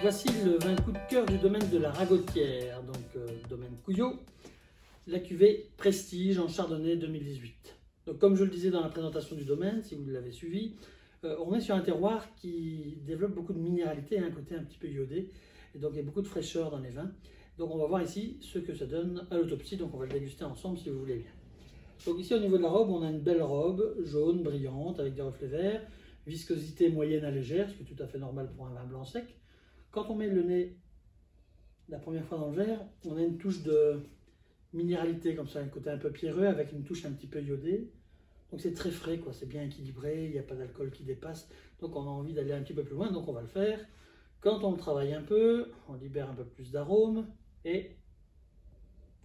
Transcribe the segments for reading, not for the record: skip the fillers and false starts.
Voici le vin coup de cœur du domaine de la Ragotière, donc domaine Couillot, la cuvée Prestige en Chardonnay 2018. Donc comme je le disais dans la présentation du domaine, si vous l'avez suivi, on est sur un terroir qui développe beaucoup de minéralité, un côté un petit peu iodé, et donc il y a beaucoup de fraîcheur dans les vins. Donc on va voir ici ce que ça donne à l'autopsie, donc on va le déguster ensemble si vous voulez bien. Donc ici au niveau de la robe, on a une belle robe jaune, brillante, avec des reflets verts, viscosité moyenne à légère, ce qui est tout à fait normal pour un vin blanc sec. Quand on met le nez la première fois dans le verre, on a une touche de minéralité comme ça, un côté un peu pierreux avec une touche un petit peu iodée. Donc c'est très frais, quoi, c'est bien équilibré, il n'y a pas d'alcool qui dépasse. Donc on a envie d'aller un petit peu plus loin, donc on va le faire. Quand on le travaille un peu, on libère un peu plus d'arômes et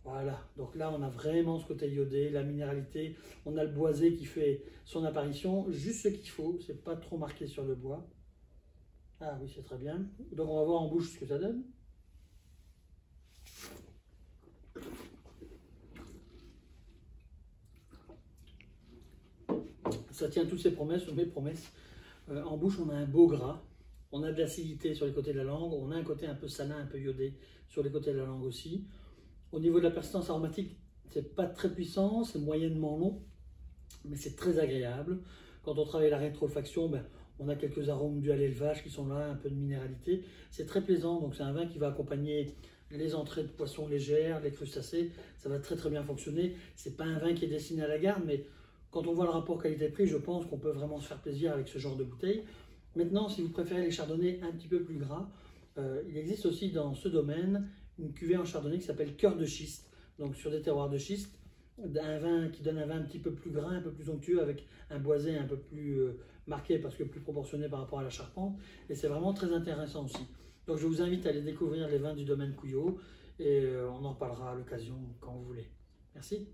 voilà. Donc là on a vraiment ce côté iodé, la minéralité, on a le boisé qui fait son apparition, juste ce qu'il faut, c'est pas trop marqué sur le bois. Ah oui, c'est très bien. Donc on va voir en bouche ce que ça donne. Ça tient toutes ses promesses, mes promesses. En bouche, on a un beau gras. On a de l'acidité sur les côtés de la langue. On a un côté un peu salin, un peu iodé sur les côtés de la langue aussi. Au niveau de la persistance aromatique, c'est pas très puissant, c'est moyennement long, mais c'est très agréable. Quand on travaille la rétrofaction, on a quelques arômes dus à l'élevage qui sont là, un peu de minéralité. C'est très plaisant, donc c'est un vin qui va accompagner les entrées de poissons légères, les crustacés. Ça va très très bien fonctionner. C'est pas un vin qui est destiné à la garde, mais quand on voit le rapport qualité-prix, je pense qu'on peut vraiment se faire plaisir avec ce genre de bouteille. Maintenant, si vous préférez les chardonnays un petit peu plus gras, il existe aussi dans ce domaine une cuvée en chardonnay qui s'appelle Cœur de Schiste. Donc sur des terroirs de schiste, un vin qui donne un vin un petit peu plus gras, un peu plus onctueux, avec un boisé un peu plus marqué parce que plus proportionné par rapport à la charpente. Et c'est vraiment très intéressant aussi. Donc je vous invite à aller découvrir les vins du domaine Couillot et on en reparlera à l'occasion quand vous voulez. Merci.